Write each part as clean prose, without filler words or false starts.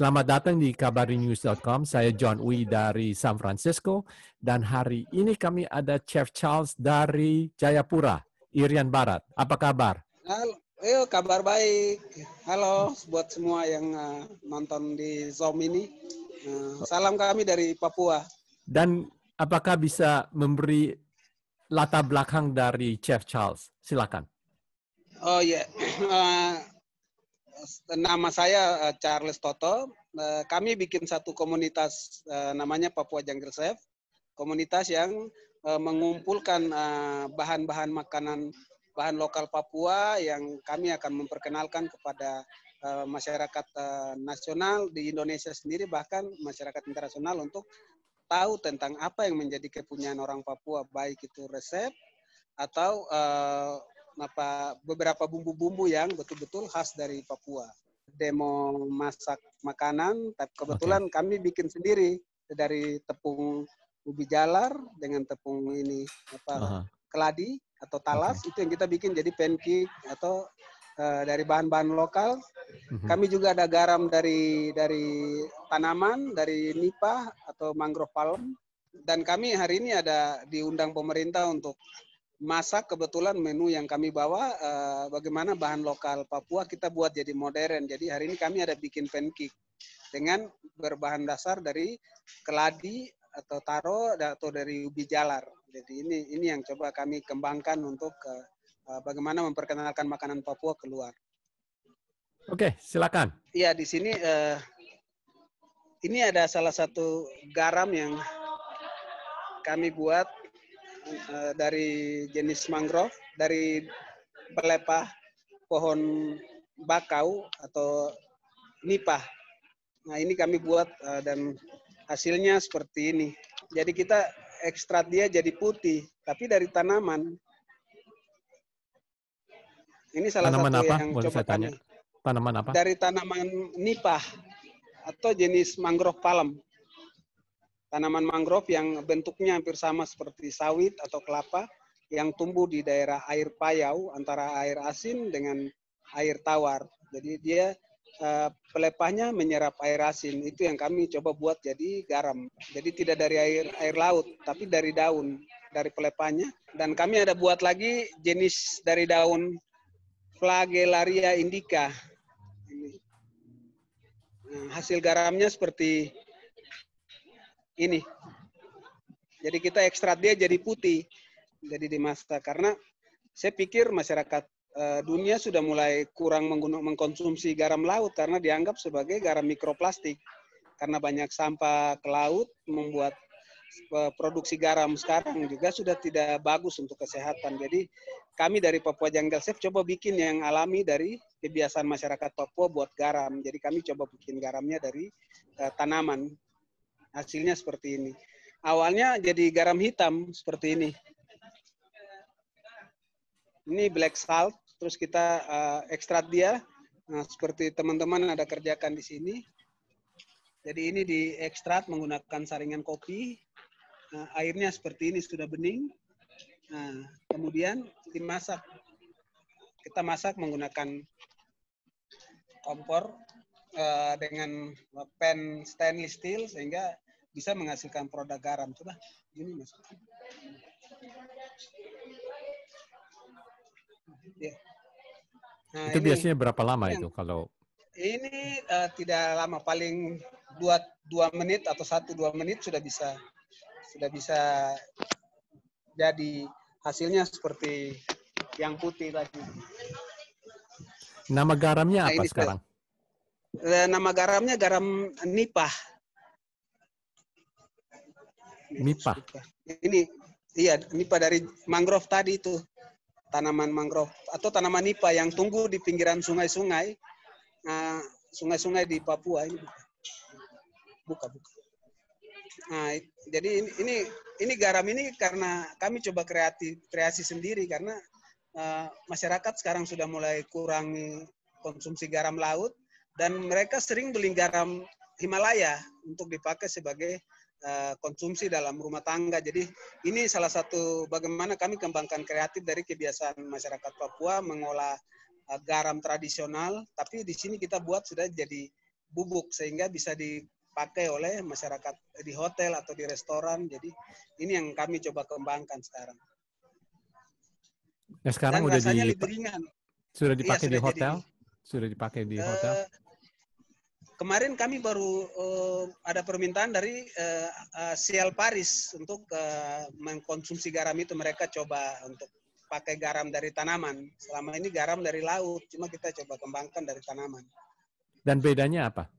Selamat datang di kabarinews.com. Saya John Uy dari San Francisco. Dan hari ini kami ada Chef Charles dari Jayapura, Irian Barat. Apa kabar? Halo, kabar baik. Halo buat semua yang nonton di Zoom ini. Salam kami dari Papua. Dan apakah bisa memberi latar belakang dari Chef Charles? Silakan. Oh ya, nama saya Charles Toto. Kami bikin satu komunitas namanya Papua Jungle Chef. Komunitas yang mengumpulkan bahan-bahan makanan, bahan lokal Papua yang kami akan memperkenalkan kepada masyarakat nasional di Indonesia sendiri, bahkan masyarakat internasional untuk tahu tentang apa yang menjadi kepunyaan orang Papua, baik itu resep atau beberapa bumbu-bumbu yang betul-betul khas dari Papua. Demo masak makanan, tapi kebetulan kami bikin sendiri dari tepung ubi jalar dengan tepung ini keladi atau talas, itu yang kita bikin jadi pancake atau dari bahan-bahan lokal. Kami juga ada garam dari tanaman, dari nipah atau mangrove palm. Dan kami hari ini ada diundang pemerintah untuk masak, kebetulan menu yang kami bawa bagaimana bahan lokal Papua kita buat jadi modern. Jadi hari ini kami ada bikin pancake dengan berbahan dasar dari keladi atau taro atau dari ubi jalar. Jadi ini yang coba kami kembangkan untuk bagaimana memperkenalkan makanan Papua keluar. Oke, silakan. Iya, di sini ini ada salah satu garam yang kami buat dari jenis mangrove, dari pelepah pohon bakau atau nipah. Nah, ini kami buat dan hasilnya seperti ini. Jadi kita ekstrak dia jadi putih, tapi dari tanaman. Ini salah tanaman satu apa? yang Boleh coba saya tanya? kami. Tanaman apa? Dari tanaman nipah atau jenis mangrove palm. Tanaman mangrove yang bentuknya hampir sama seperti sawit atau kelapa yang tumbuh di daerah air payau antara air asin dengan air tawar. Jadi dia pelepahnya menyerap air asin. Itu yang kami coba buat jadi garam. Jadi tidak dari air laut, tapi dari daun, dari pelepahnya. Dan kami ada buat lagi jenis dari daun Flagellaria indica. Nah, hasil garamnya seperti ini. Jadi kita ekstrak dia jadi putih, jadi dimasak. Karena saya pikir masyarakat dunia sudah mulai kurang mengkonsumsi garam laut karena dianggap sebagai garam mikroplastik. Karena banyak sampah ke laut membuat produksi garam sekarang juga sudah tidak bagus untuk kesehatan. Jadi kami dari Papua Jungle Chef coba bikin yang alami dari kebiasaan masyarakat Papua buat garam. Jadi kami coba bikin garamnya dari tanaman. Hasilnya seperti ini. Awalnya jadi garam hitam seperti ini. Ini black salt, terus kita ekstrak dia. Nah, seperti teman-teman ada kerjakan di sini. Jadi ini diekstrak menggunakan saringan kopi. Nah, airnya seperti ini sudah bening. Nah, kemudian dimasak. Kita masak menggunakan kompor dengan pan stainless steel sehingga bisa menghasilkan produk garam. Coba ini masukkan. Ya. Nah, itu ini, biasanya berapa lama itu kalau? Ini tidak lama, paling 2 menit atau 1-2 menit sudah bisa jadi hasilnya seperti yang putih tadi. Nama garamnya apa sekarang? Nama garamnya garam nipah. Nipah. Ini iya nipah dari mangrove tadi itu, tanaman mangrove atau tanaman nipah yang tumbuh di pinggiran sungai-sungai, sungai-sungai di Papua ini. Buka. Nah, jadi ini garam ini karena kami coba kreasi sendiri karena masyarakat sekarang sudah mulai kurangi konsumsi garam laut dan mereka sering beli garam Himalaya untuk dipakai sebagai konsumsi dalam rumah tangga. Jadi ini salah satu bagaimana kami kembangkan kreatif dari kebiasaan masyarakat Papua mengolah garam tradisional, tapi di sini kita buat sudah jadi bubuk sehingga bisa dipakai oleh masyarakat di hotel atau di restoran. Jadi ini yang kami coba kembangkan sekarang. Nah, sekarang Dan udah rasanya lebih ringan. sudah Iya, dipakai di sudah hotel? jadi. Sudah dipakai di hotel? Kemarin kami baru ada permintaan dari Sial Paris untuk mengkonsumsi garam itu. Mereka coba untuk pakai garam dari tanaman. Selama ini garam dari laut, cuma kita coba kembangkan dari tanaman. Dan bedanya apa?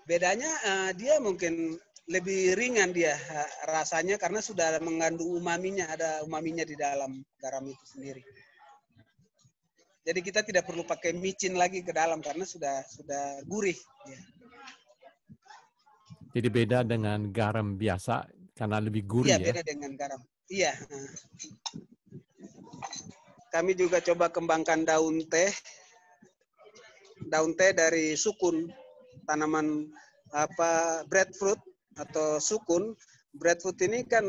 Bedanya dia mungkin lebih ringan dia rasanya karena sudah mengandung umaminya, ada umaminya di dalam garam itu sendiri. Jadi kita tidak perlu pakai micin lagi ke dalam karena sudah gurih. Ya. Jadi beda dengan garam biasa karena lebih gurih Iya, ya? beda dengan garam. Iya. Kami juga coba kembangkan daun teh. Daun teh dari sukun, tanaman breadfruit atau sukun. Breadfruit ini kan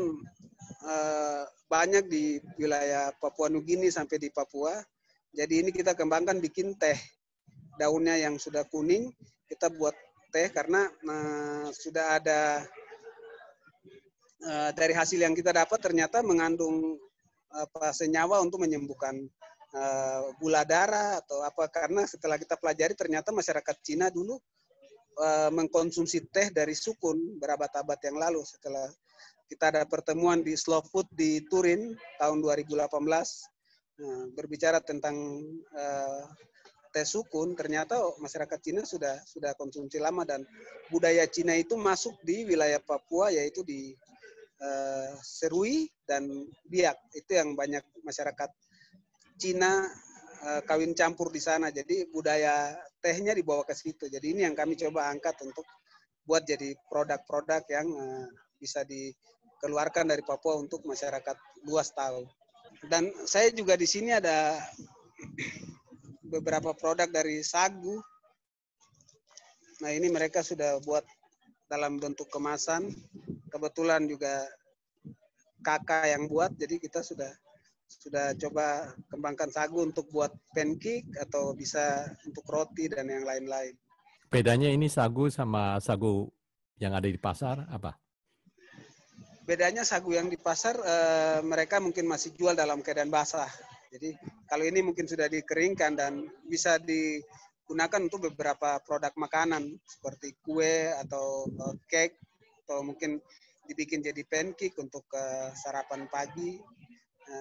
banyak di wilayah Papua Nugini sampai di Papua. Jadi ini kita kembangkan bikin teh. Daunnya yang sudah kuning, kita buat teh karena sudah ada dari hasil yang kita dapat ternyata mengandung senyawa untuk menyembuhkan gula darah atau apa. Karena setelah kita pelajari ternyata masyarakat Cina dulu mengkonsumsi teh dari sukun berabad-abad yang lalu. Setelah kita ada pertemuan di Slow Food di Turin tahun 2018, berbicara tentang teh sukun, ternyata masyarakat Cina sudah konsumsi lama dan budaya Cina itu masuk di wilayah Papua yaitu di Serui dan Biak. Itu yang banyak masyarakat Cina kawin campur di sana. Jadi budaya tehnya dibawa ke situ. Jadi ini yang kami coba angkat untuk buat jadi produk-produk yang bisa dikeluarkan dari Papua untuk masyarakat luas tahu. Dan saya juga di sini ada beberapa produk dari sagu. Nah ini mereka sudah buat dalam bentuk kemasan. Kebetulan juga kakak yang buat, jadi kita sudah coba kembangkan sagu untuk buat pancake atau bisa untuk roti dan yang lain-lain. Bedanya ini sagu sama sagu yang ada di pasar apa? Bedanya sagu yang di pasar mereka mungkin masih jual dalam keadaan basah. Jadi kalau ini mungkin sudah dikeringkan dan bisa digunakan untuk beberapa produk makanan seperti kue atau cake atau mungkin dibikin jadi pancake untuk sarapan pagi.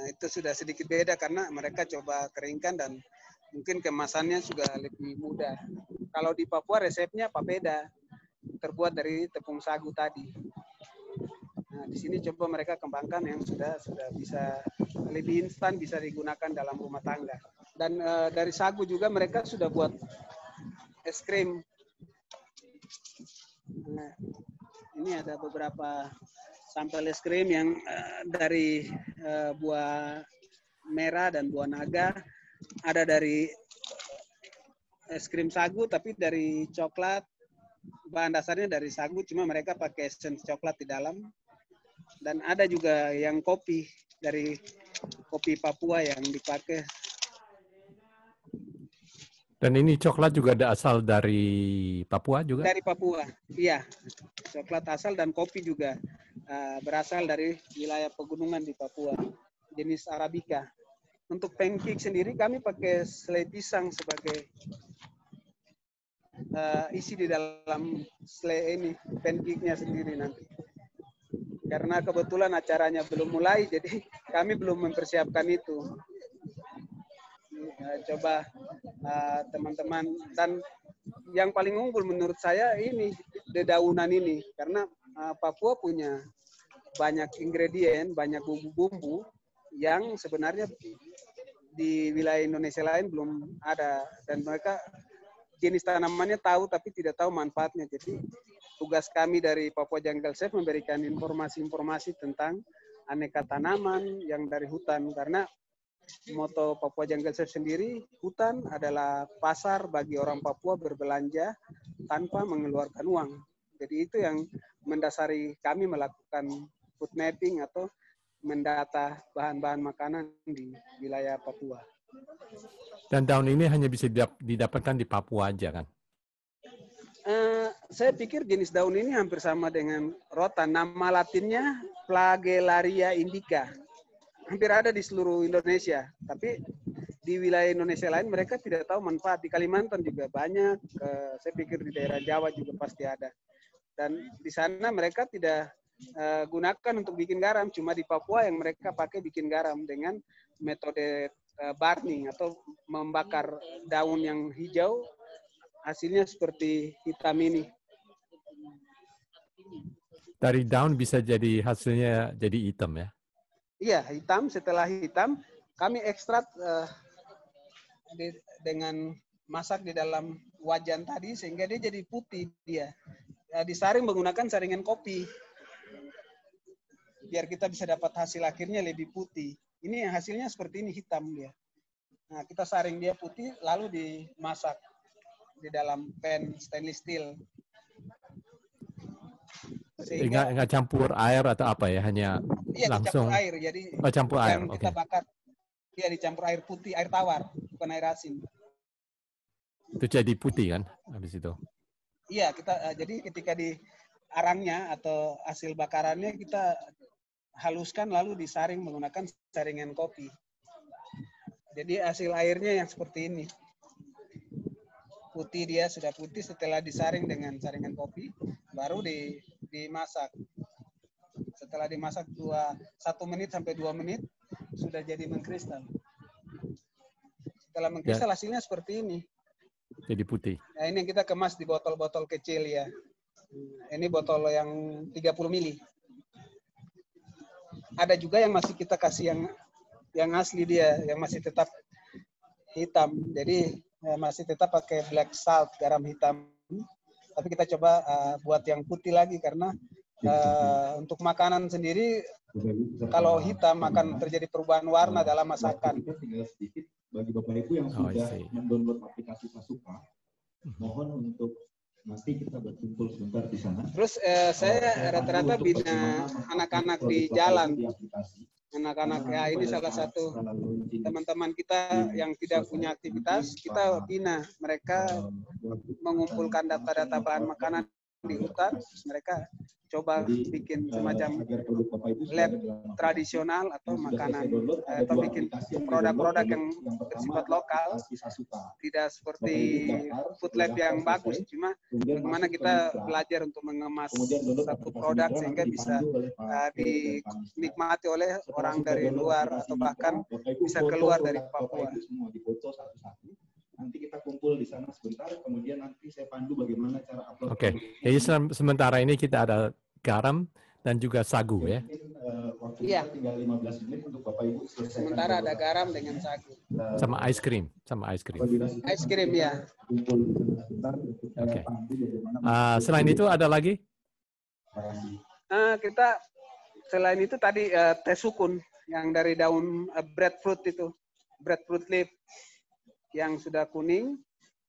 Itu sudah sedikit beda karena mereka coba keringkan dan mungkin kemasannya juga lebih mudah. Kalau di Papua resepnya papeda, terbuat dari tepung sagu tadi. Nah, di sini coba mereka kembangkan yang sudah bisa lebih instan, bisa digunakan dalam rumah tangga. Dan dari sagu juga mereka sudah buat es krim. Nah, ini ada beberapa sampel es krim yang dari buah merah dan buah naga. Ada dari es krim sagu tapi dari coklat. Bahan dasarnya dari sagu, cuma mereka pakai essence coklat di dalam. Dan ada juga yang kopi, dari kopi Papua yang dipakai. Dan ini coklat juga ada asal dari Papua juga? Dari Papua, iya. Coklat asal dan kopi juga berasal dari wilayah pegunungan di Papua, jenis Arabica. Untuk pancake sendiri kami pakai selai pisang sebagai isi di dalam selai ini, pancake-nya sendiri nanti. Karena kebetulan acaranya belum mulai, jadi kami belum mempersiapkan itu. Coba teman-teman, dan yang paling unggul menurut saya ini dedaunan ini, karena Papua punya banyak ingredient, banyak bumbu-bumbu yang sebenarnya di wilayah Indonesia lain belum ada, dan mereka jenis tanamannya tahu tapi tidak tahu manfaatnya. Jadi tugas kami dari Papua Jungle Safe memberikan informasi-informasi tentang aneka tanaman yang dari hutan, karena moto Papua Jungle Safe sendiri, hutan adalah pasar bagi orang Papua berbelanja tanpa mengeluarkan uang. Jadi itu yang mendasari kami melakukan food mapping atau mendata bahan-bahan makanan di wilayah Papua. Dan daun ini hanya bisa didapatkan di Papua aja kan? saya pikir jenis daun ini hampir sama dengan rotan. Nama latinnya Flagellaria indica. Hampir ada di seluruh Indonesia. Tapi di wilayah Indonesia lain mereka tidak tahu manfaat. Di Kalimantan juga banyak. Saya pikir di daerah Jawa juga pasti ada. Dan di sana mereka tidak gunakan untuk bikin garam. Cuma di Papua yang mereka pakai bikin garam dengan metode burning atau membakar daun yang hijau. Hasilnya seperti hitam ini. Dari daun bisa jadi hasilnya jadi hitam ya? Iya, hitam. Setelah hitam, kami ekstrak dengan masak di dalam wajan tadi sehingga dia jadi putih dia. Disaring menggunakan saringan kopi. Biar kita bisa dapat hasil akhirnya lebih putih. Ini hasilnya seperti ini, hitam dia. Nah, kita saring dia putih lalu dimasak di dalam pan stainless steel. Sehingga nggak campur air atau apa ya, hanya langsung dicampur air. Jadi campur air. Yang kita bakar dia dicampur air putih, air tawar, bukan air asin. Itu jadi putih kan habis itu. Iya, jadi ketika di arangnya atau hasil bakarannya kita haluskan lalu disaring menggunakan saringan kopi. Jadi hasil airnya yang seperti ini. Putih dia sudah putih setelah disaring dengan saringan kopi, baru dimasak. Setelah dimasak 1 menit sampai 2 menit sudah jadi mengkristal. Setelah mengkristal hasilnya seperti ini. Jadi putih. Nah, ini yang kita kemas di botol-botol kecil ya. Ini botol yang 30 mili. Ada juga yang masih kita kasih yang asli dia, yang masih tetap hitam. Jadi masih tetap pakai black salt, garam hitam. Tapi kita coba buat yang putih lagi karena untuk makanan sendiri kalau hitam akan terjadi perubahan warna dalam masakan. Bagi Bapak Ibu yang sudah mendownload aplikasi Sasuka, mohon untuk nanti kita berkumpul sebentar di sana. Terus saya rata-rata bina anak-anak di jalan. Anak-anak ya ini salah satu teman-teman kita yang tidak punya aktivitas, kita bina. Mereka mengumpulkan data-data bahan makanan di hutan, mereka coba bikin semacam lab tradisional atau makanan atau bikin produk-produk yang bersifat lokal, tidak seperti food lab yang bagus, cuma bagaimana kita belajar untuk mengemas satu produk sehingga bisa dinikmati oleh orang dari luar atau bahkan bisa keluar dari Papua. Nanti kita kumpul di sana sebentar, kemudian nanti saya pandu bagaimana cara upload. Oke, jadi sementara ini kita ada garam dan juga sagu ya. Iya. Tinggal 15 menit untuk Bapak Ibu selesai. Sementara ada garam dengan sagu. Sama ice cream, Ice cream ya. Oke. Selain itu ada lagi? Kita selain itu tadi teh sukun yang dari daun breadfruit itu, breadfruit leaf yang sudah kuning,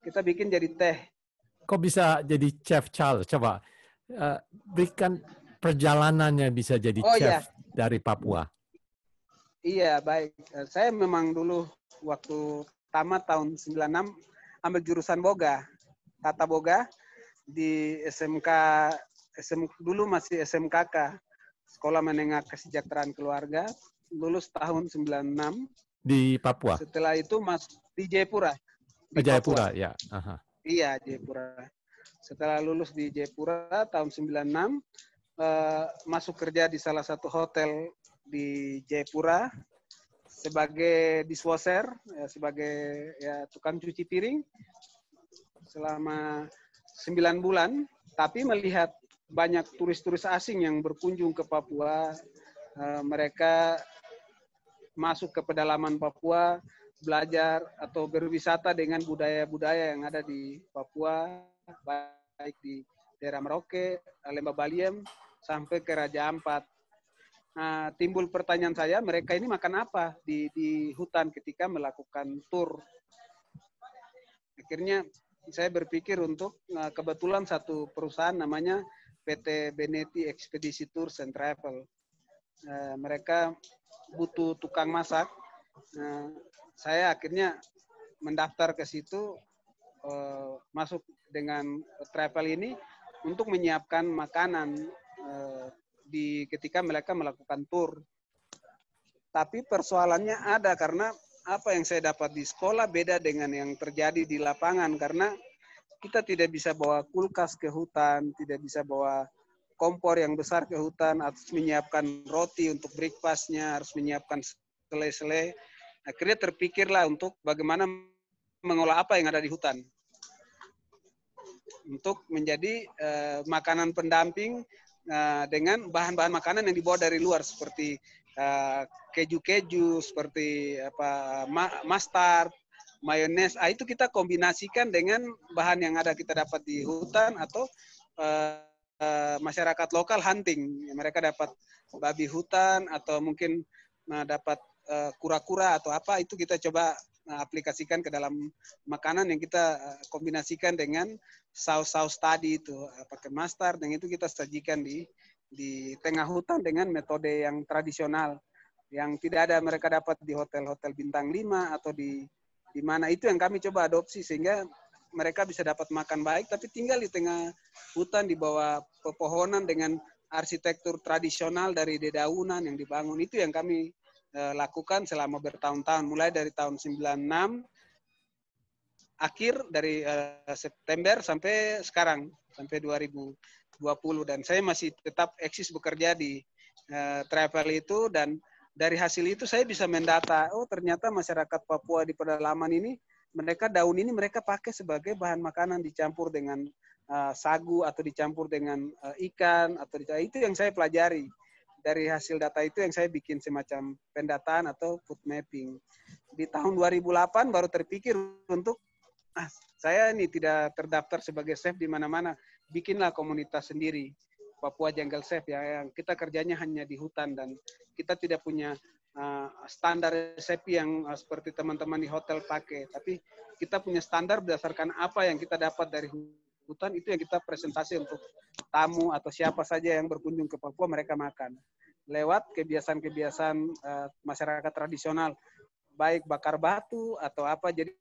kita bikin jadi teh. Kok bisa jadi Chef Charles? Coba berikan perjalanannya bisa jadi chef dari Papua. Iya, baik. Saya memang dulu waktu tamat tahun 96 ambil jurusan boga, tata boga di SMK dulu masih SMKK, Sekolah Menengah Kesejahteraan Keluarga, lulus tahun 96. Di Papua? Setelah itu di Jayapura. Di Jayapura, ya. Aha. Iya, Jayapura. Setelah lulus di Jayapura tahun 96, masuk kerja di salah satu hotel di Jayapura sebagai dishwasher, sebagai tukang cuci piring selama 9 bulan. Tapi melihat banyak turis-turis asing yang berkunjung ke Papua, mereka masuk ke pedalaman Papua, belajar atau berwisata dengan budaya-budaya yang ada di Papua, baik di daerah Merauke, Lembah Baliem, sampai ke Raja Ampat. Nah, timbul pertanyaan saya, mereka ini makan apa di hutan ketika melakukan tur? Akhirnya saya berpikir untuk, kebetulan satu perusahaan namanya PT Beneti Ekspedisi Tours and Travel. Mereka butuh tukang masak. Saya akhirnya mendaftar ke situ, masuk dengan travel ini, untuk menyiapkan makanan ketika mereka melakukan tur. Tapi persoalannya ada karena apa yang saya dapat di sekolah beda dengan yang terjadi di lapangan, karena kita tidak bisa bawa kulkas ke hutan, tidak bisa bawa kompor yang besar ke hutan, harus menyiapkan roti untuk breakfast-nya, harus menyiapkan selai-selai. Akhirnya terpikirlah untuk bagaimana mengolah apa yang ada di hutan untuk menjadi makanan pendamping dengan bahan-bahan makanan yang dibawa dari luar seperti keju-keju, seperti mustard, mayones. Itu kita kombinasikan dengan bahan yang ada kita dapat di hutan atau masyarakat lokal hunting. Mereka dapat babi hutan atau mungkin dapat kura-kura atau apa, itu kita coba aplikasikan ke dalam makanan yang kita kombinasikan dengan saus-saus tadi itu, pakai mustard, dan itu kita sajikan di tengah hutan dengan metode yang tradisional yang tidak ada mereka dapat di hotel-hotel bintang 5 atau di mana. Itu yang kami coba adopsi sehingga mereka bisa dapat makan baik tapi tinggal di tengah hutan di bawah pepohonan dengan arsitektur tradisional dari dedaunan yang dibangun. Itu yang kami lakukan selama bertahun-tahun, mulai dari tahun 96 akhir, dari September sampai sekarang, sampai 2020, dan saya masih tetap eksis bekerja di travel itu. Dan dari hasil itu saya bisa mendata, oh ternyata masyarakat Papua di pedalaman ini, mereka daun ini mereka pakai sebagai bahan makanan dicampur dengan sagu atau dicampur dengan ikan, atau itu yang saya pelajari. Dari hasil data itu yang saya bikin semacam pendataan atau food mapping. Di tahun 2008 baru terpikir untuk, saya ini tidak terdaftar sebagai chef di mana-mana, bikinlah komunitas sendiri, Papua Jungle Chef, ya, yang kita kerjanya hanya di hutan dan kita tidak punya standar resepi yang seperti teman-teman di hotel pakai, tapi kita punya standar berdasarkan apa yang kita dapat dari hutan, itu yang kita presentasi untuk tamu atau siapa saja yang berkunjung ke Papua, mereka makan lewat kebiasaan-kebiasaan masyarakat tradisional, baik bakar batu atau apa. Jadi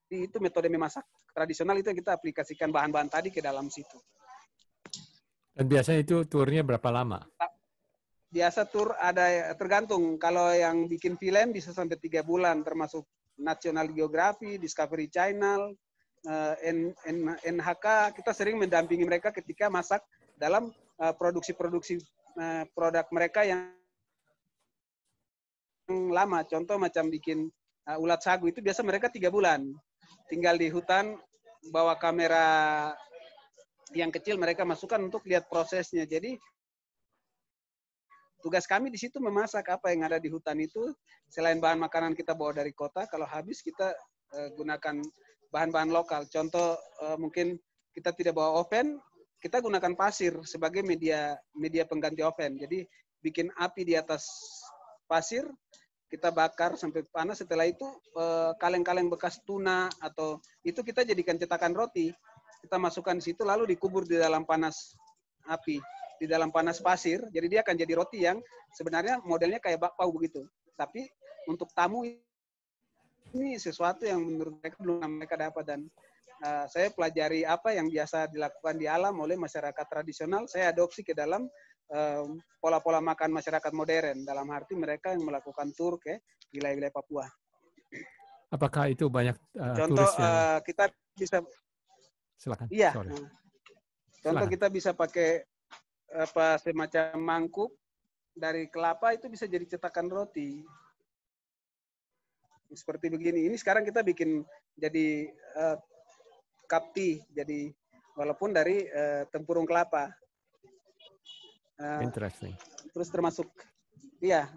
itu metode memasak tradisional, itu yang kita aplikasikan bahan-bahan tadi ke dalam situ. Dan biasanya itu turnya berapa lama? Biasa tur ada, tergantung. Kalau yang bikin film bisa sampai 3 bulan, termasuk National Geographic, Discovery Channel, NHK. Kita sering mendampingi mereka ketika masak dalam produksi-produksi produk mereka yang lama. Contoh macam bikin ulat sagu, itu biasa mereka 3 bulan. Tinggal di hutan, bawa kamera yang kecil mereka masukkan untuk lihat prosesnya. Jadi tugas kami di situ memasak apa yang ada di hutan itu. Selain bahan makanan kita bawa dari kota, kalau habis kita gunakan bahan-bahan lokal. Contoh mungkin kita tidak bawa oven, kita gunakan pasir sebagai media pengganti oven. Jadi bikin api di atas pasir, kita bakar sampai panas. Setelah itu kaleng-kaleng bekas tuna atau itu kita jadikan cetakan roti. Kita masukkan di situ lalu dikubur di dalam panas api, di dalam panas pasir. Jadi dia akan jadi roti yang sebenarnya modelnya kayak bakpao begitu. Tapi untuk tamu ini sesuatu yang menurut mereka belum mereka dapat, dan saya pelajari apa yang biasa dilakukan di alam oleh masyarakat tradisional, saya adopsi ke dalam pola-pola makan masyarakat modern, dalam arti mereka yang melakukan tur ke wilayah-wilayah Papua. Apakah itu banyak contoh turis yang... kita bisa, silakan. Iya. Sorry. Contoh silakan. Kita bisa pakai semacam mangkuk dari kelapa, itu bisa jadi cetakan roti. Seperti begini. Ini sekarang kita bikin jadi kapti, jadi walaupun dari tempurung kelapa. Interesting. Terus termasuk, iya,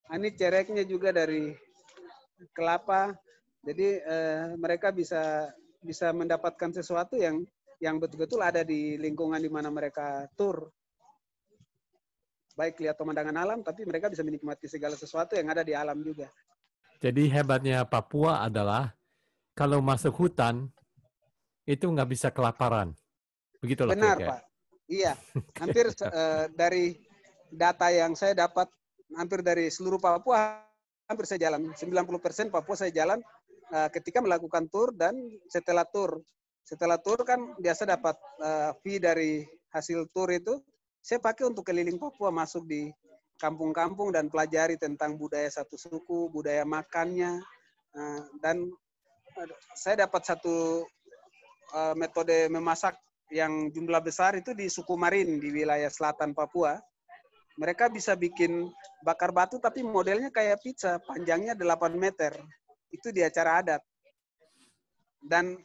ini cereknya juga dari kelapa. Jadi mereka bisa mendapatkan sesuatu yang betul-betul ada di lingkungan di mana mereka tur. Baik lihat pemandangan alam, tapi mereka bisa menikmati segala sesuatu yang ada di alam juga. Jadi hebatnya Papua adalah kalau masuk hutan itu nggak bisa kelaparan. Begitulah. Benar, Pak. Iya. Hampir dari data yang saya dapat, hampir dari seluruh Papua, hampir saya jalan. 90% Papua saya jalan ketika melakukan tur dan setelah tur. Setelah tur kan biasa dapat fee dari hasil tur itu. Saya pakai untuk keliling Papua, masuk di kampung-kampung dan pelajari tentang budaya satu suku, budaya makannya. Dan saya dapat satu metode memasak yang jumlah besar itu di suku Marin di wilayah selatan Papua. Mereka bisa bikin bakar batu tapi modelnya kayak pizza, panjangnya 8 meter. Itu di acara adat. Dan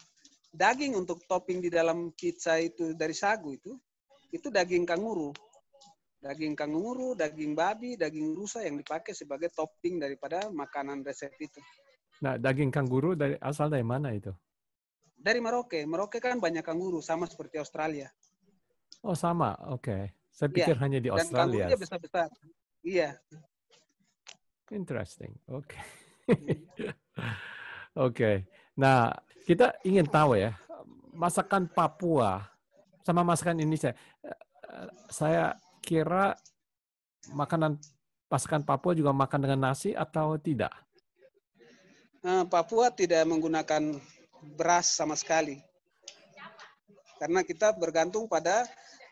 daging untuk topping di dalam pizza itu dari sagu itu daging kanguru. Daging kanguru, daging babi, daging rusa yang dipakai sebagai topping daripada makanan resep itu. Nah, daging kanguru asal dari mana itu? Dari Merauke. Merauke kan banyak kanguru, sama seperti Australia. Oh, sama. Oke. Saya pikir hanya di Dan Australia. kangurunya besar-besar. Iya. Interesting. Oke. Oke. Nah, kita ingin tahu ya, masakan Papua sama masakan Indonesia. Saya kira masakan Papua juga makan dengan nasi atau tidak? Papua tidak menggunakan beras sama sekali. Karena kita bergantung pada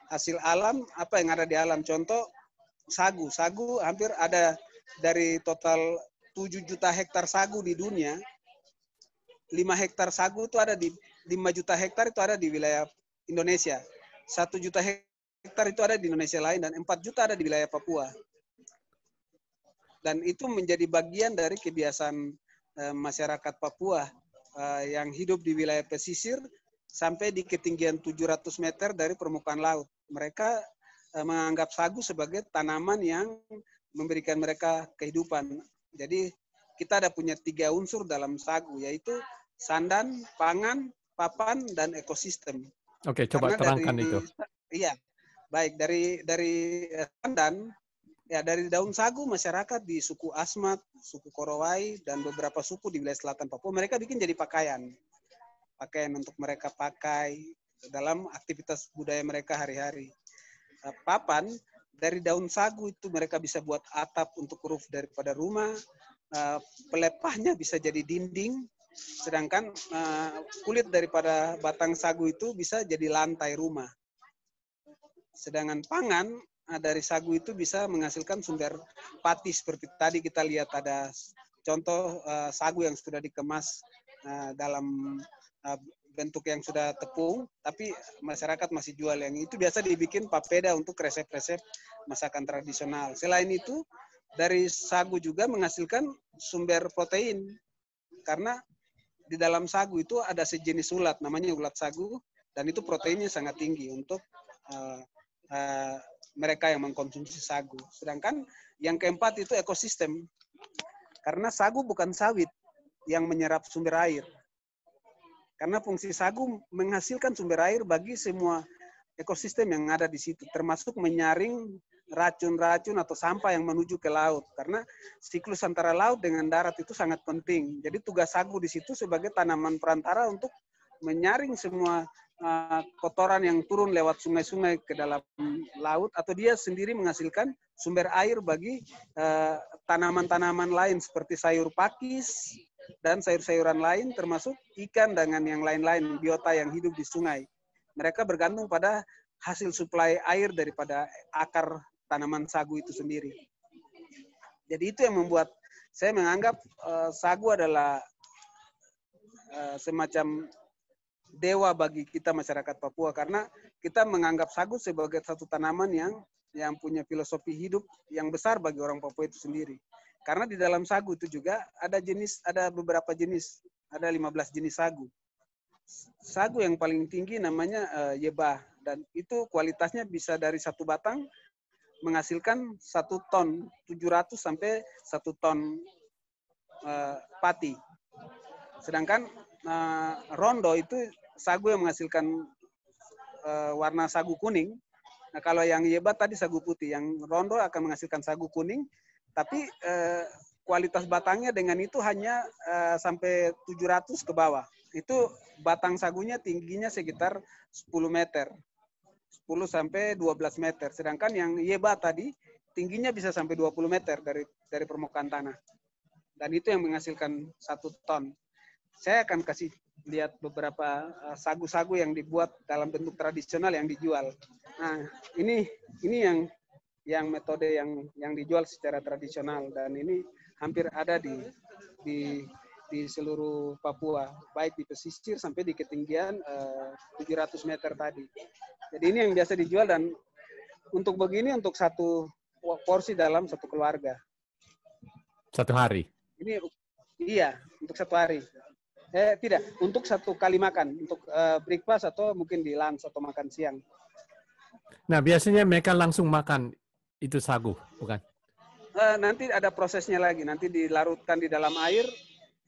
hasil alam, apa yang ada di alam. Contoh, sagu. Sagu hampir ada dari total 7 juta hektar sagu di dunia, 5 hektar sagu itu ada di 5 juta hektar itu ada di wilayah Indonesia. 1 juta hektar itu ada di Indonesia lain dan 4 juta ada di wilayah Papua. Dan itu menjadi bagian dari kebiasaan masyarakat Papua yang hidup di wilayah pesisir sampai di ketinggian 700 meter dari permukaan laut. Mereka menganggap sagu sebagai tanaman yang memberikan mereka kehidupan. Jadi kita ada punya 3 unsur dalam sagu, yaitu sandan, pangan, papan, dan ekosistem. Oke, coba terangkan itu. Iya, baik dari sandan, ya dari daun sagu masyarakat di suku Asmat, suku Korowai, dan beberapa suku di wilayah selatan Papua, mereka bikin jadi pakaian. Pakaian untuk mereka pakai dalam aktivitas budaya mereka hari-hari. Papan, dari daun sagu itu mereka bisa buat atap untuk roof daripada rumah, pelepahnya bisa jadi dinding, sedangkan kulit daripada batang sagu itu bisa jadi lantai rumah. Sedangkan pangan dari sagu itu bisa menghasilkan sumber pati seperti tadi kita lihat ada contoh sagu yang sudah dikemas dalam bentuk yang sudah tepung, tapi masyarakat masih jual yang itu biasa dibikin papeda untuk resep-resep masakan tradisional. Selain itu, dari sagu juga menghasilkan sumber protein karena di dalam sagu itu ada sejenis ulat, namanya ulat sagu, dan itu proteinnya sangat tinggi untuk mereka yang mengkonsumsi sagu. Sedangkan yang keempat itu ekosistem, karena sagu bukan sawit yang menyerap sumber air. Karena fungsi sagu menghasilkan sumber air bagi semua ekosistem yang ada di situ, termasuk menyaring racun-racun atau sampah yang menuju ke laut. Karena siklus antara laut dengan darat itu sangat penting. Jadi tugas sagu di situ sebagai tanaman perantara untuk menyaring semua kotoran yang turun lewat sungai-sungai ke dalam laut, atau dia sendiri menghasilkan sumber air bagi tanaman-tanaman lain seperti sayur pakis dan sayur-sayuran lain, termasuk ikan dengan yang lain-lain, biota yang hidup di sungai. Mereka bergantung pada hasil suplai air daripada akar tanaman sagu itu sendiri. Jadi itu yang membuat saya menganggap sagu adalah semacam dewa bagi kita masyarakat Papua, karena kita menganggap sagu sebagai satu tanaman yang punya filosofi hidup yang besar bagi orang Papua itu sendiri. Karena di dalam sagu itu juga ada beberapa jenis, ada 15 jenis sagu. Sagu yang paling tinggi namanya Yeba, dan itu kualitasnya bisa dari satu batang menghasilkan 1 ton 700 sampai 1 ton pati. Sedangkan rondo itu sagu yang menghasilkan warna sagu kuning. Nah, kalau yang Yeba tadi sagu putih, yang rondo akan menghasilkan sagu kuning, tapi kualitas batangnya dengan itu hanya sampai 700 ke bawah. Itu batang sagunya tingginya sekitar 10 meter. 10 sampai 12 meter. Sedangkan yang Yeba tadi tingginya bisa sampai 20 meter dari permukaan tanah. Dan itu yang menghasilkan 1 ton. Saya akan kasih lihat beberapa sagu-sagu yang dibuat dalam bentuk tradisional yang dijual. Nah, ini yang metode yang dijual secara tradisional, dan ini hampir ada di seluruh Papua, baik di pesisir sampai di ketinggian 700 meter tadi. Jadi ini yang biasa dijual, dan untuk begini untuk satu porsi dalam satu keluarga. Satu hari? Ini iya, untuk satu hari. Tidak, untuk satu kali makan, untuk breakfast atau mungkin di lunch atau makan siang. Nah, biasanya mereka langsung makan itu sagu, bukan? Nanti ada prosesnya lagi, nanti dilarutkan di dalam air,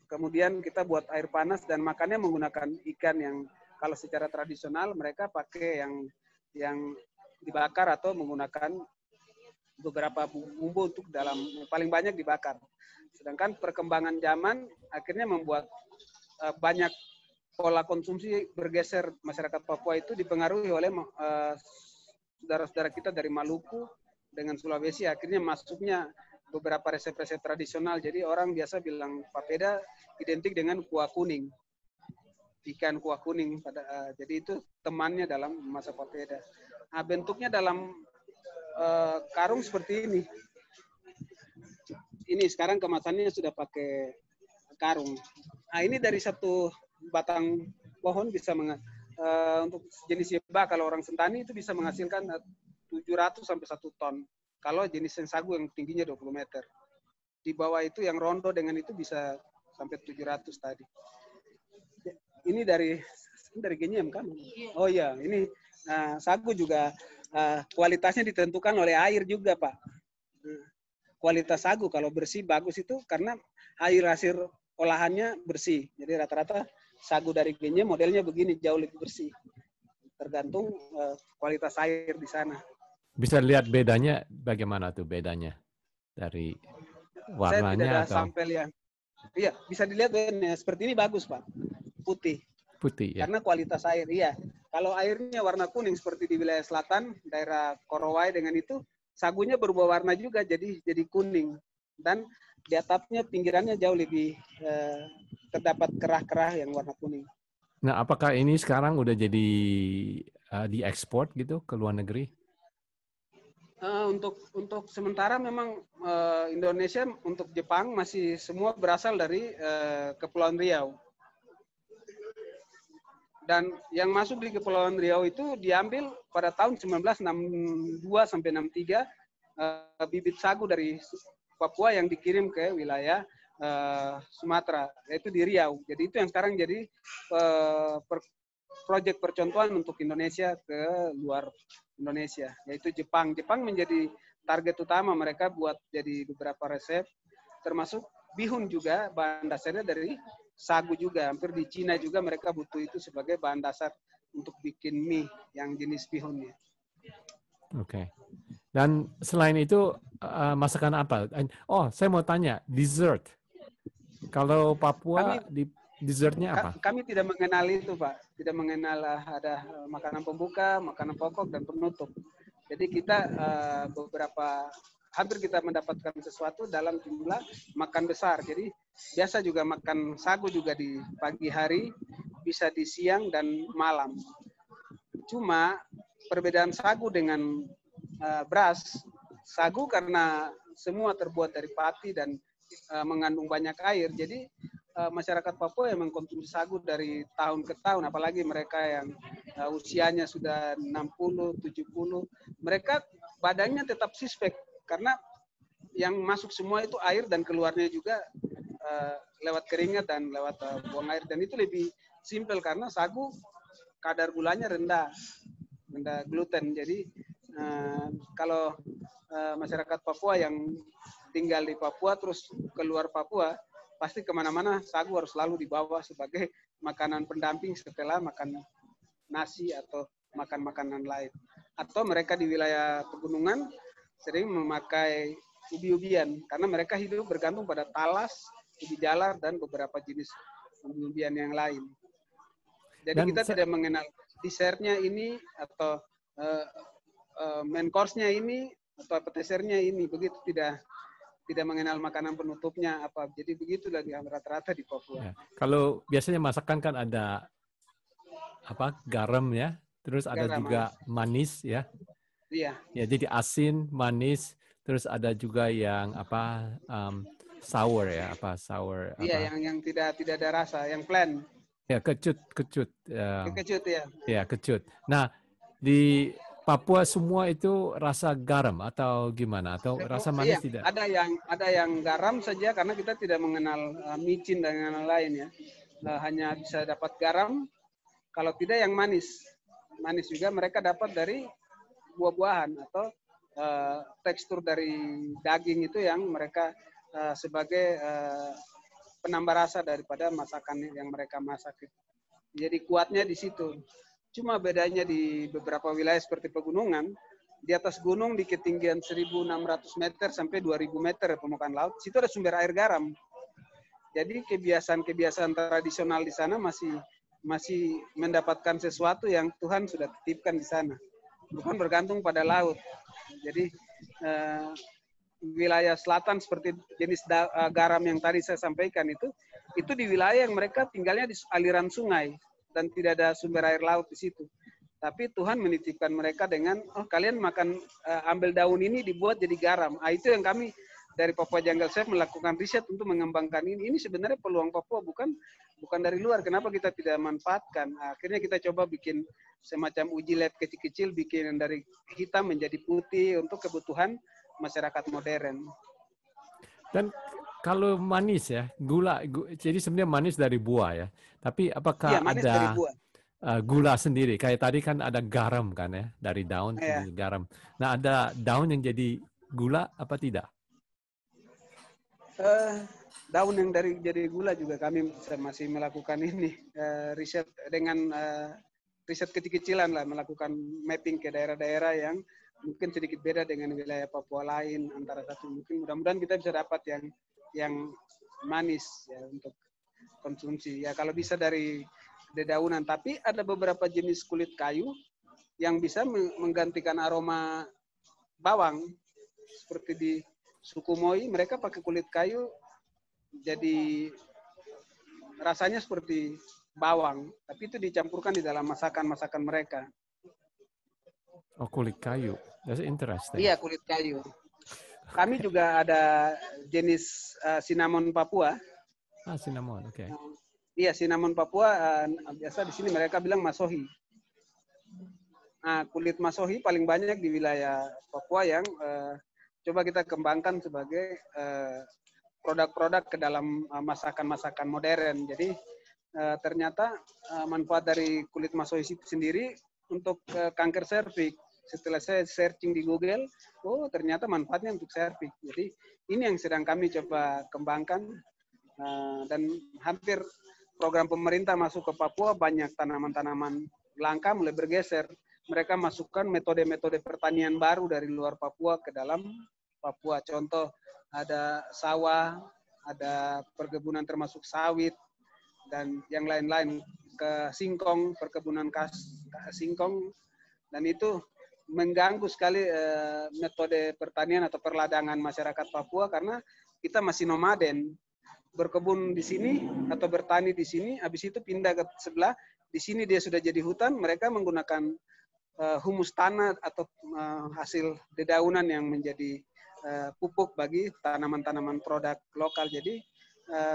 kemudian kita buat air panas dan makannya menggunakan ikan yang kalau secara tradisional mereka pakai yang dibakar atau menggunakan beberapa bumbu untuk dalam, paling banyak dibakar. Sedangkan perkembangan zaman akhirnya membuat banyak pola konsumsi bergeser. Masyarakat Papua itu dipengaruhi oleh saudara-saudara kita dari Maluku dengan Sulawesi, akhirnya masuknya beberapa resep-resep tradisional. Jadi orang biasa bilang papeda identik dengan kuah kuning, ikan kuah kuning. Jadi itu temannya dalam memasak papeda. Nah, bentuknya dalam karung seperti ini. Ini sekarang kemasannya sudah pakai karung. Nah, ini dari satu batang pohon bisa untuk jenis yeba, kalau orang Sentani itu bisa menghasilkan 700 sampai 1 ton. Kalau jenis sagu yang tingginya 20 meter. Di bawah itu yang rondo dengan itu bisa sampai 700 tadi. Ini dari Genyem kan? Oh iya, ini sagu juga kualitasnya ditentukan oleh air juga, Pak. Kualitas sagu kalau bersih bagus itu karena air hasil olahannya bersih. Jadi rata-rata sagu dari Genyem modelnya begini, jauh lebih bersih. Tergantung kualitas air di sana. Bisa lihat bedanya bagaimana tuh bedanya dari warnanya? Saya tidak ada atau sampel yang. Iya, bisa dilihat bedanya. Seperti ini bagus, Pak. Putih. Putih ya. Karena kualitas air, iya. Kalau airnya warna kuning seperti di wilayah selatan, daerah Korowai dengan itu, sagunya berubah warna juga jadi kuning. Dan di atapnya pinggirannya jauh lebih terdapat kerah-kerah yang warna kuning. Nah, apakah ini sekarang udah jadi diekspor gitu ke luar negeri? Untuk sementara memang Indonesia untuk Jepang masih semua berasal dari Kepulauan Riau. Dan yang masuk di Kepulauan Riau itu diambil pada tahun 1962 sampai 63 bibit sagu dari Papua yang dikirim ke wilayah Sumatera, yaitu di Riau. Jadi itu yang sekarang jadi proyek percontohan untuk Indonesia ke luar Indonesia, yaitu Jepang. Jepang menjadi target utama mereka buat jadi beberapa resep, termasuk bihun juga bahan dasarnya dari sagu juga. Hampir di Cina juga mereka butuh itu sebagai bahan dasar untuk bikin mie yang jenis bihunnya. Oke. Dan selain itu masakan apa? Oh, saya mau tanya, dessert. Kalau Papua dessertnya apa? Kami tidak mengenal itu, Pak. Tidak mengenal ada makanan pembuka, makanan pokok, dan penutup. Jadi kita hampir kita mendapatkan sesuatu dalam jumlah makan besar. Jadi biasa juga makan sagu juga di pagi hari, bisa di siang dan malam. Cuma perbedaan sagu dengan beras, sagu karena semua terbuat dari pati dan mengandung banyak air, jadi masyarakat Papua yang mengkonsumsi sagu dari tahun ke tahun, apalagi mereka yang usianya sudah 60, 70, mereka badannya tetap six-pack karena yang masuk semua itu air dan keluarnya juga lewat keringat dan lewat buang air, dan itu lebih simpel karena sagu kadar gulanya rendah gluten. Jadi kalau masyarakat Papua yang tinggal di Papua terus keluar Papua, pasti kemana-mana sagu harus selalu dibawa sebagai makanan pendamping setelah makan nasi atau makan makanan lain. Atau mereka di wilayah pegunungan sering memakai ubi-ubian karena mereka hidup bergantung pada talas, ubi jalar, dan beberapa jenis ubi-ubian yang lain. Jadi dan kita tidak mengenal dessertnya ini atau main course-nya ini atau appetizer-nya ini, begitu tidak tidak mengenal makanan penutupnya apa. Jadi begitulah di rata-rata di Papua. Ya. Kalau biasanya masakan kan ada garam ya, terus ada Garam, juga manis ya. Iya. Ya, jadi asin, manis, terus ada juga yang sour ya, sour Iya, yang tidak ada rasa, yang plain. Ya, kecut. Kecut ya. Ya, kecut. Nah, di Papua semua itu rasa garam atau gimana? Atau rasa manis Iya, tidak? ada yang garam saja karena kita tidak mengenal micin dan yang lain ya. Hanya bisa dapat garam. Kalau tidak yang manis. Manis juga mereka dapat dari buah-buahan atau tekstur dari daging itu yang mereka sebagai penambah rasa daripada masakan yang mereka masak. Jadi kuatnya di situ. Cuma bedanya di beberapa wilayah seperti pegunungan, di atas gunung di ketinggian 1.600 meter sampai 2.000 meter permukaan laut, situ ada sumber air garam. Jadi kebiasaan-kebiasaan tradisional di sana masih mendapatkan sesuatu yang Tuhan sudah titipkan di sana. Bukan bergantung pada laut. Jadi wilayah selatan seperti jenis garam yang tadi saya sampaikan itu di wilayah yang mereka tinggalnya di aliran sungai dan tidak ada sumber air laut di situ. Tapi Tuhan menitipkan mereka dengan, kalian makan ambil daun ini dibuat jadi garam. Itu yang kami dari Papua Jungle Chef melakukan riset untuk mengembangkan ini. Ini sebenarnya peluang Papua bukan dari luar. Kenapa kita tidak manfaatkan? Akhirnya kita coba bikin semacam uji lab kecil-kecil, bikin dari hitam menjadi putih untuk kebutuhan masyarakat modern. Dan kalau manis ya, gula, jadi sebenarnya manis dari buah ya. Tapi apakah ada gula sendiri? Kayak tadi kan ada garam kan ya, dari daun jadi garam. Nah, ada daun yang jadi gula apa tidak? Daun yang jadi gula juga kami masih melakukan ini riset dengan riset kecil-kecilan lah, melakukan mapping ke daerah-daerah yang mungkin sedikit beda dengan wilayah Papua lain, antara satu mungkin mudah-mudahan kita bisa dapat yang manis ya untuk konsumsi. Ya kalau bisa dari dedaunan, tapi ada beberapa jenis kulit kayu yang bisa menggantikan aroma bawang. Seperti di suku Moi, mereka pakai kulit kayu jadi rasanya seperti bawang, tapi itu dicampurkan di dalam masakan mereka. Oh, kulit kayu. That's interesting. Iya, kulit kayu. Kami juga ada jenis cinnamon Papua. Cinnamon, oke. Okay. Iya, cinnamon Papua biasa di sini mereka bilang masohi. Nah, kulit masohi paling banyak di wilayah Papua yang coba kita kembangkan sebagai produk-produk ke dalam masakan-masakan modern. Jadi ternyata manfaat dari kulit masohi itu sendiri untuk kanker serviks. Setelah saya searching di Google, ternyata manfaatnya untuk serviks. Jadi ini yang sedang kami coba kembangkan dan hampir program pemerintah masuk ke Papua banyak tanaman-tanaman langka mulai bergeser. Mereka masukkan metode-metode pertanian baru dari luar Papua ke dalam Papua. Contoh ada sawah, ada perkebunan termasuk sawit dan yang lain-lain, ke singkong, perkebunan singkong, dan itu mengganggu sekali metode pertanian atau perladangan masyarakat Papua karena kita masih nomaden, berkebun di sini atau bertani di sini, habis itu pindah ke sebelah, di sini dia sudah jadi hutan, mereka menggunakan humus tanah atau hasil dedaunan yang menjadi pupuk bagi tanaman-tanaman produk lokal. Jadi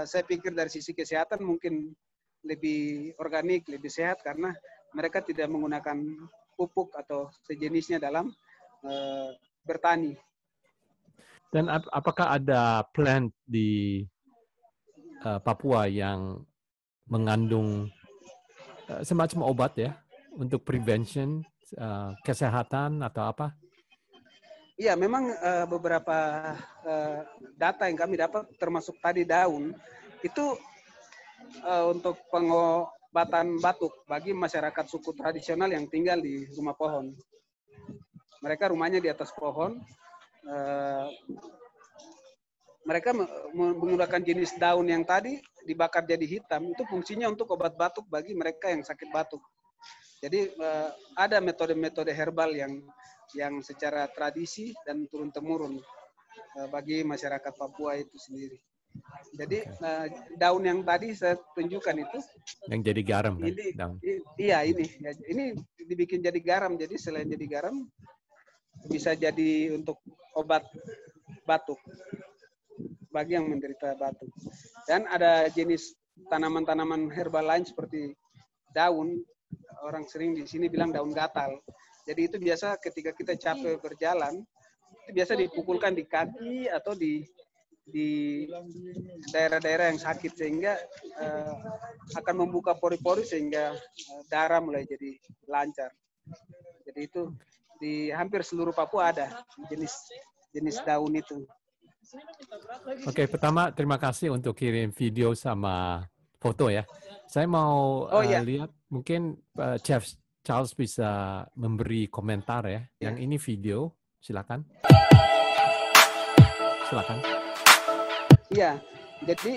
saya pikir dari sisi kesehatan mungkin lebih organik, lebih sehat karena mereka tidak menggunakan pupuk atau sejenisnya dalam bertani. Dan apakah ada plant di Papua yang mengandung semacam obat ya untuk prevention kesehatan atau apa? Iya, memang beberapa data yang kami dapat termasuk tadi daun itu untuk pengobatan batuk bagi masyarakat suku tradisional yang tinggal di rumah pohon. Mereka rumahnya di atas pohon. Mereka menggunakan jenis daun yang tadi dibakar jadi hitam. Itu fungsinya untuk obat batuk bagi mereka yang sakit batuk. Jadi ada metode-metode herbal yang secara tradisi dan turun-temurun. bagi masyarakat Papua itu sendiri. Jadi daun yang tadi saya tunjukkan itu yang jadi garam kan? Iya ini dibikin jadi garam. Jadi selain jadi garam bisa jadi untuk obat batuk bagi yang menderita batuk. Dan ada jenis tanaman-tanaman herbal lain seperti daun, orang sering di sini bilang daun gatal. Jadi itu biasa ketika kita capek berjalan, itu biasa dipukulkan di kaki atau di daerah-daerah yang sakit sehingga akan membuka pori-pori sehingga darah mulai jadi lancar. Jadi itu di hampir seluruh Papua ada jenis daun itu. Oke, pertama terima kasih untuk kirim video sama foto ya. Saya mau lihat mungkin Chef Charles bisa memberi komentar ya. Yang ini video, silakan. Silakan. Iya, jadi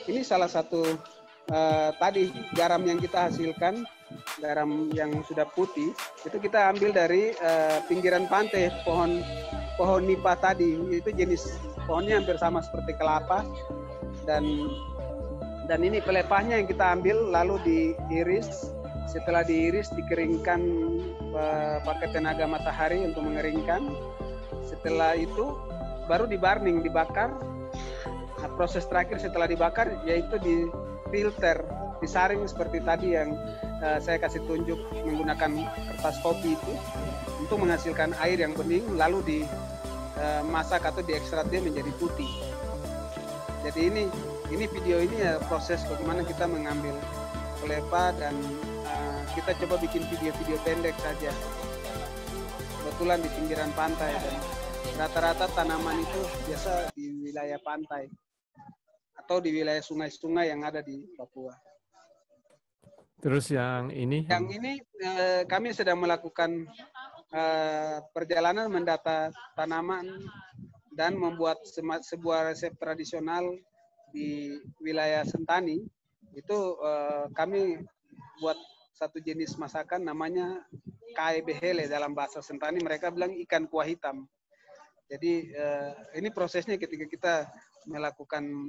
ini salah satu tadi garam yang kita hasilkan, garam yang sudah putih, itu kita ambil dari pinggiran pantai, pohon nipah tadi. Itu jenis pohonnya hampir sama seperti kelapa, dan ini pelepahnya yang kita ambil lalu diiris. Setelah diiris dikeringkan pakai tenaga matahari untuk mengeringkan. Setelah itu baru dibarning, dibakar. Nah, proses terakhir setelah dibakar yaitu difilter, disaring seperti tadi yang saya kasih tunjuk menggunakan kertas kopi itu untuk menghasilkan air yang bening, lalu dimasak atau diekstrak dia menjadi putih. Jadi ini video ini ya proses bagaimana kita mengambil pelepah dan kita coba bikin video-video pendek saja. Kebetulan di pinggiran pantai dan rata-rata tanaman itu biasa di wilayah pantai atau di wilayah sungai-sungai yang ada di Papua. Terus yang ini? Yang ini kami sedang melakukan perjalanan mendata tanaman dan membuat sebuah resep tradisional di wilayah Sentani. Itu kami buat satu jenis masakan namanya kai behele dalam bahasa Sentani. Mereka bilang ikan kuah hitam. Jadi ini prosesnya ketika kita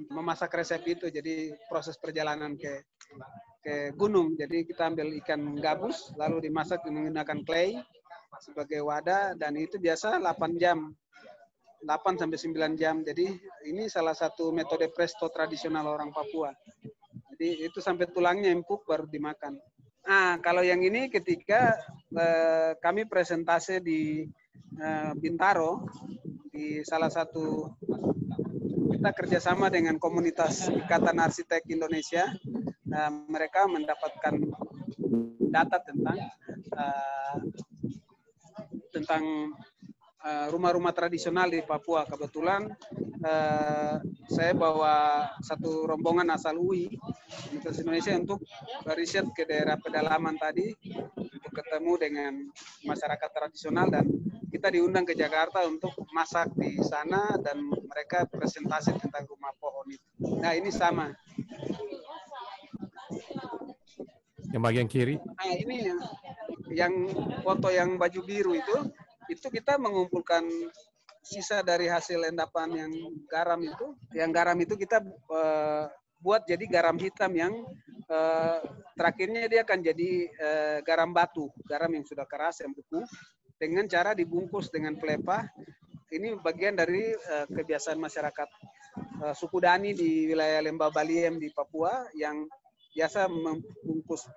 memasak resep itu, jadi proses perjalanan ke gunung. Jadi kita ambil ikan gabus lalu dimasak menggunakan clay sebagai wadah, dan itu biasa 8 sampai 9 jam. Jadi ini salah satu metode presto tradisional orang Papua. Jadi itu sampai tulangnya empuk baru dimakan. Nah, kalau yang ini ketika kami presentase di Bintaro, di salah satu kita kerjasama dengan komunitas Ikatan Arsitek Indonesia, mereka mendapatkan data tentang rumah-rumah tradisional di Papua. Kebetulan saya bawa satu rombongan asal UI Universitas Indonesia untuk riset ke daerah pedalaman tadi untuk ketemu dengan masyarakat tradisional, dan kita diundang ke Jakarta untuk masak di sana dan mereka presentasi tentang rumah pohon itu. Nah, ini sama. Yang bagian kiri? Nah, ini yang foto yang baju biru itu kita mengumpulkan sisa dari hasil endapan yang garam itu. Yang garam itu kita buat jadi garam hitam yang terakhirnya dia akan jadi garam batu, garam yang sudah keras, yang beku, dengan cara dibungkus dengan pelepah. Ini bagian dari kebiasaan masyarakat suku Dani di wilayah Lembah Baliem di Papua yang biasa membungkus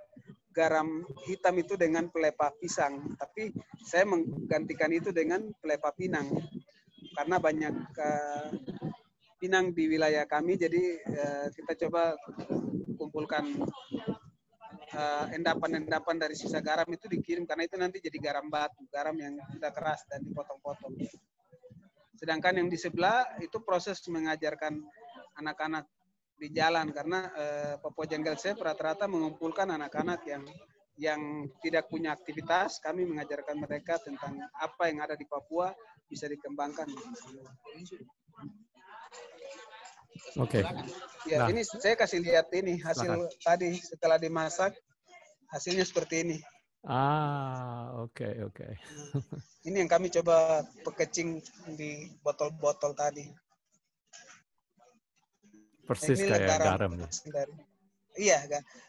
garam hitam itu dengan pelepah pisang. Tapi saya menggantikan itu dengan pelepah pinang karena banyak pinang di wilayah kami, jadi kita coba kumpulkan endapan-endapan dari sisa garam itu dikirim, karena itu nanti jadi garam batu, garam yang sudah keras dan dipotong-potong. Sedangkan yang di sebelah itu proses mengajarkan anak-anak di jalan, karena Papua Jungle Chef rata-rata mengumpulkan anak-anak yang tidak punya aktivitas. Kami mengajarkan mereka tentang apa yang ada di Papua bisa dikembangkan. Oke. Ya, nah, ini saya kasih lihat ini hasil tadi setelah dimasak, hasilnya seperti ini. Oke. Ini yang kami coba pekecing di botol-botol tadi. Persis kayak garam. Iya,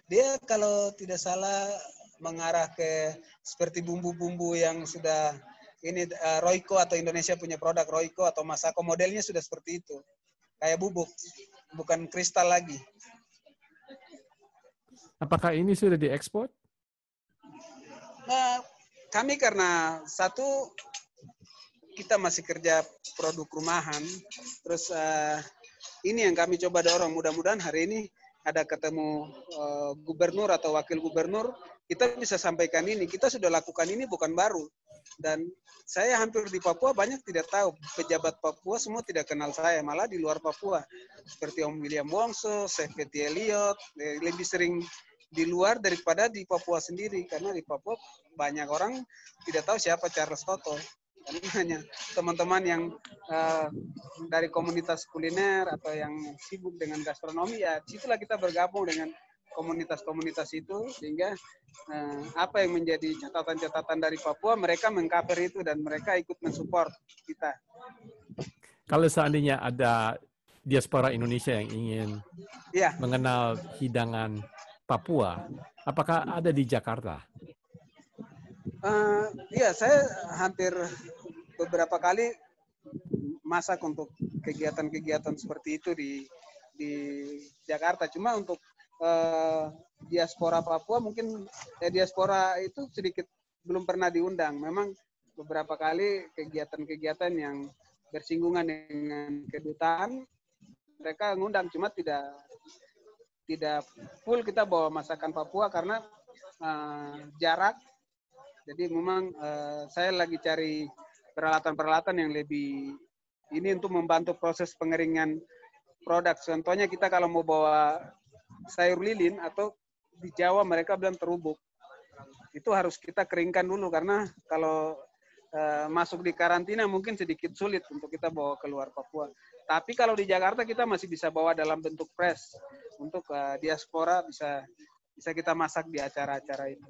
dia kalau tidak salah mengarah ke seperti bumbu-bumbu yang sudah ini Royco atau Indonesia punya produk Royco atau Masako, modelnya sudah seperti itu. Kayak bubuk, bukan kristal lagi. Apakah ini sudah diekspor? Nah, kami karena satu kita masih kerja produk rumahan, terus ini yang kami coba dorong. Mudah-mudahan hari ini ada ketemu gubernur atau wakil gubernur, kita bisa sampaikan ini. Kita sudah lakukan ini bukan baru. Dan saya hampir di Papua banyak tidak tahu. Pejabat Papua semua tidak kenal saya, malah di luar Papua. Seperti Om William Wongso, Sefeti Elliot, lebih sering di luar daripada di Papua sendiri, karena di Papua banyak orang tidak tahu siapa Charles Toto. Karena hanya teman-teman yang dari komunitas kuliner atau yang sibuk dengan gastronomi, ya situlah kita bergabung dengan komunitas-komunitas itu, sehingga apa yang menjadi catatan-catatan dari Papua mereka mengcover itu dan mereka ikut mensupport kita. Kalau seandainya ada diaspora Indonesia yang ingin mengenal hidangan Papua, apakah ada di Jakarta? Iya, saya hampir beberapa kali masak untuk kegiatan-kegiatan seperti itu di Jakarta. Cuma untuk diaspora Papua mungkin diaspora itu sedikit belum pernah diundang. Memang beberapa kali kegiatan-kegiatan yang bersinggungan dengan kedutaan mereka ngundang, cuma tidak full kita bawa masakan Papua karena jarak. Jadi memang saya lagi cari peralatan-peralatan yang lebih ini untuk membantu proses pengeringan produk. Contohnya kita kalau mau bawa sayur lilin atau di Jawa mereka bilang terubuk, itu harus kita keringkan dulu karena kalau masuk di karantina mungkin sedikit sulit untuk kita bawa keluar Papua. Tapi kalau di Jakarta kita masih bisa bawa dalam bentuk fresh untuk diaspora bisa kita masak di acara-acara itu.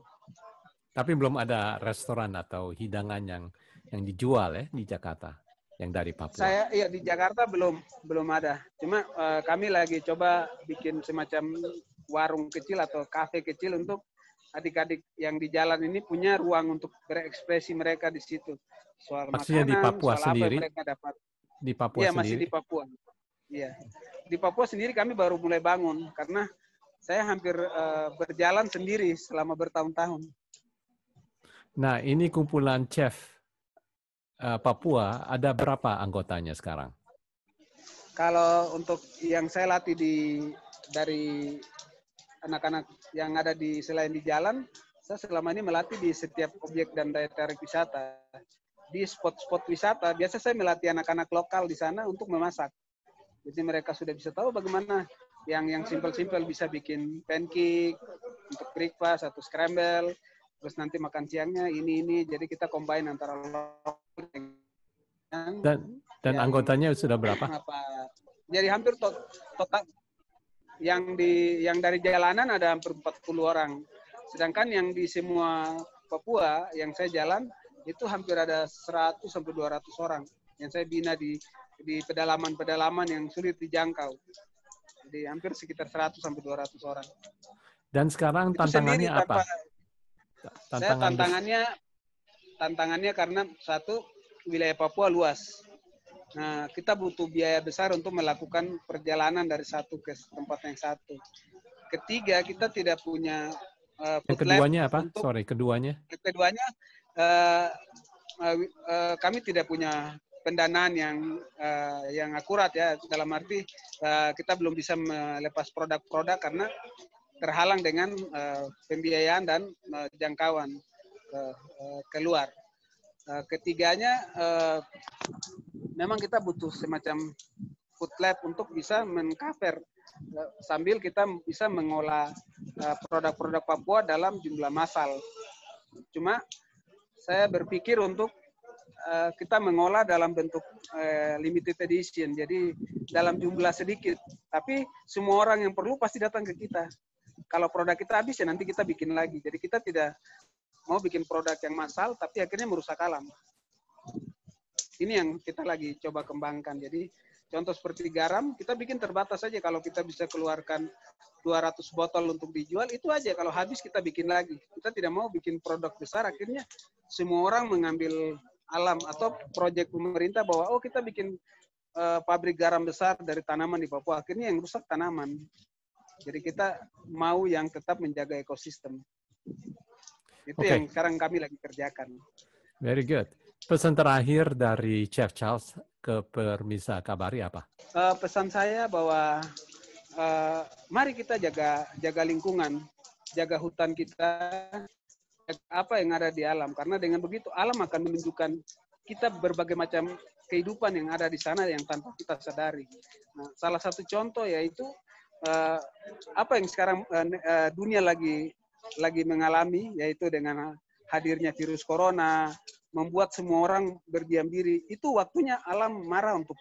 Tapi belum ada restoran atau hidangan yang dijual ya di Jakarta yang dari Papua. Iya di Jakarta belum ada. Cuma kami lagi coba bikin semacam warung kecil atau kafe kecil untuk adik-adik yang di jalan ini punya ruang untuk berekspresi mereka di situ. Soal maksudnya makanan, di Papua soal sendiri? Apa yang mereka dapat. Di Papua iya, sendiri? Masih di Papua. Iya. Di Papua sendiri kami baru mulai bangun karena saya hampir berjalan sendiri selama bertahun-tahun. Nah, ini kumpulan chef Papua, ada berapa anggotanya sekarang? Kalau untuk yang saya latih dari anak-anak yang ada selain di jalan, saya selama ini melatih di setiap objek dan daya tarik wisata. Di spot-spot wisata, biasa saya melatih anak-anak lokal di sana untuk memasak. Jadi mereka sudah bisa tahu bagaimana yang simpel-simpel bisa bikin pancake untuk breakfast atau scramble. Terus nanti makan siangnya ini. Jadi kita combine antara lokal dan anggotanya sudah berapa? Jadi hampir total yang dari jalanan ada hampir 40 orang. Sedangkan yang di semua Papua yang saya jalan itu hampir ada 100 sampai 200 orang yang saya bina di pedalaman-pedalaman yang sulit dijangkau. Jadi hampir sekitar 100 sampai 200 orang. Dan sekarang tantangannya apa? Tantangannya karena satu, wilayah Papua luas. Nah, kita butuh biaya besar untuk melakukan perjalanan dari satu ke tempat yang satu. Ketiga, kita tidak punya yang keduanya apa? Keduanya kami tidak punya pendanaan yang akurat ya, dalam arti kita belum bisa melepas produk-produk karena terhalang dengan pembiayaan dan jangkauan keluar. Ketiganya, memang kita butuh semacam food lab untuk bisa mengcover sambil kita bisa mengolah produk-produk Papua dalam jumlah massal. Cuma saya berpikir untuk kita mengolah dalam bentuk limited edition, jadi dalam jumlah sedikit. Tapi semua orang yang perlu pasti datang ke kita. Kalau produk kita habis ya nanti kita bikin lagi. Jadi kita tidak mau bikin produk yang massal, tapi akhirnya merusak alam. Ini yang kita lagi coba kembangkan. Jadi contoh seperti garam, kita bikin terbatas saja. Kalau kita bisa keluarkan 200 botol untuk dijual, itu aja. Kalau habis kita bikin lagi. Kita tidak mau bikin produk besar, akhirnya semua orang mengambil alam. Atau proyek pemerintah bahwa, oh kita bikin pabrik garam besar dari tanaman di Papua. Akhirnya yang rusak tanaman. Jadi kita mau yang tetap menjaga ekosistem. Itu yang sekarang kami lagi kerjakan. Very good. Pesan terakhir dari Chef Charles ke pemirsa Kabari apa? Pesan saya bahwa mari kita jaga lingkungan, jaga hutan kita, jaga apa yang ada di alam. Karena dengan begitu alam akan menunjukkan kita berbagai macam kehidupan yang ada di sana yang tanpa kita sadari. Nah, salah satu contoh yaitu apa yang sekarang dunia lagi mengalami, yaitu dengan hadirnya virus corona, membuat semua orang berdiam diri. Itu waktunya alam marah untuk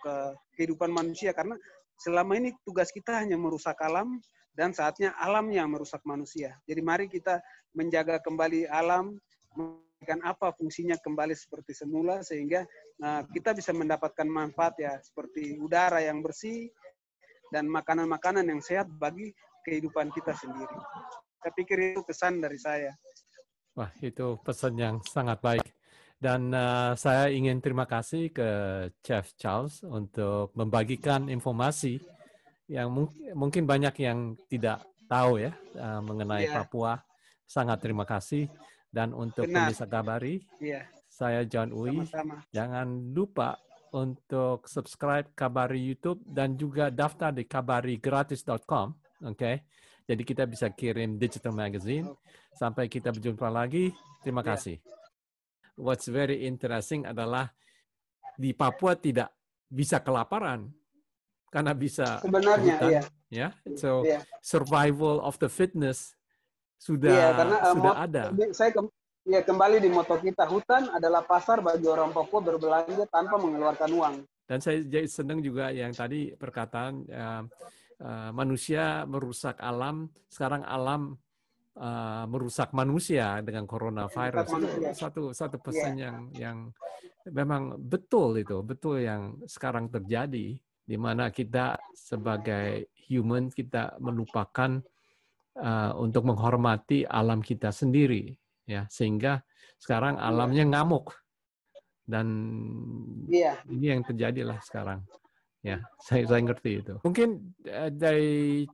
kehidupan manusia, karena selama ini tugas kita hanya merusak alam, dan saatnya alam yang merusak manusia. Jadi mari kita menjaga kembali alam, memberikan apa fungsinya kembali seperti semula, sehingga kita bisa mendapatkan manfaat ya, seperti udara yang bersih, dan makanan-makanan yang sehat bagi kehidupan kita sendiri. Saya pikir itu pesan dari saya. Wah, itu pesan yang sangat baik. Dan saya ingin terima kasih ke Chef Charles untuk membagikan informasi yang mungkin banyak yang tidak tahu ya mengenai Papua. Sangat terima kasih. Dan untuk pemirsa Kabari, saya John Uy. Jangan lupa untuk subscribe Kabari YouTube dan juga daftar di kabarigratis.com. Oke. Jadi kita bisa kirim digital magazine. Sampai kita berjumpa lagi. Terima kasih. What's very interesting adalah di Papua tidak bisa kelaparan karena bisa sebenarnya hutan, ya. So survival of the fitness sudah karena, sudah ada. Saya kembali di moto kita, hutan adalah pasar bagi orang Papua berbelanja tanpa mengeluarkan uang. Dan saya senang juga yang tadi perkataan manusia merusak alam, sekarang alam merusak manusia dengan coronavirus. Itu satu pesan yang memang betul yang sekarang terjadi, di mana kita sebagai human kita melupakan untuk menghormati alam kita sendiri, ya, sehingga sekarang alamnya ngamuk, dan ini yang terjadi lah sekarang, ya. Saya ngerti itu. Mungkin dari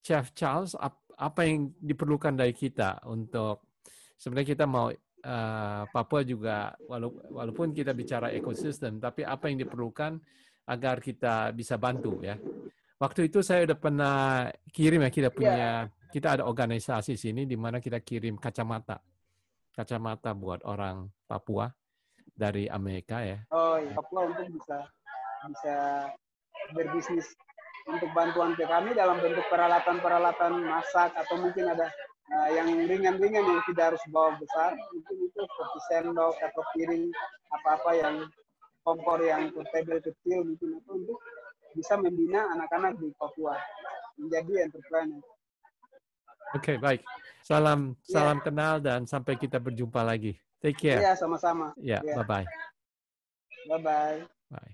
Chef Charles, apa yang diperlukan dari kita untuk sebenarnya kita mau Papua juga, walaupun kita bicara ekosistem, tapi apa yang diperlukan agar kita bisa bantu, ya. Waktu itu saya udah pernah kirim ya, kita ada organisasi sini di mana kita kirim kacamata buat orang Papua dari Amerika, ya. Oh iya, Papua untuk bisa berbisnis. Untuk bantuan ke kami dalam bentuk peralatan masak, atau mungkin ada yang ringan-ringan yang tidak harus bawa besar, mungkin itu seperti sendok atau piring, apa-apa yang kompor yang portable kecil, mungkin itu untuk bisa membina anak-anak di Papua menjadi entrepreneur. Oke, baik. Salam kenal dan sampai kita berjumpa lagi. Take care. Iya, sama-sama. Ya, bye-bye. Bye-bye. Bye.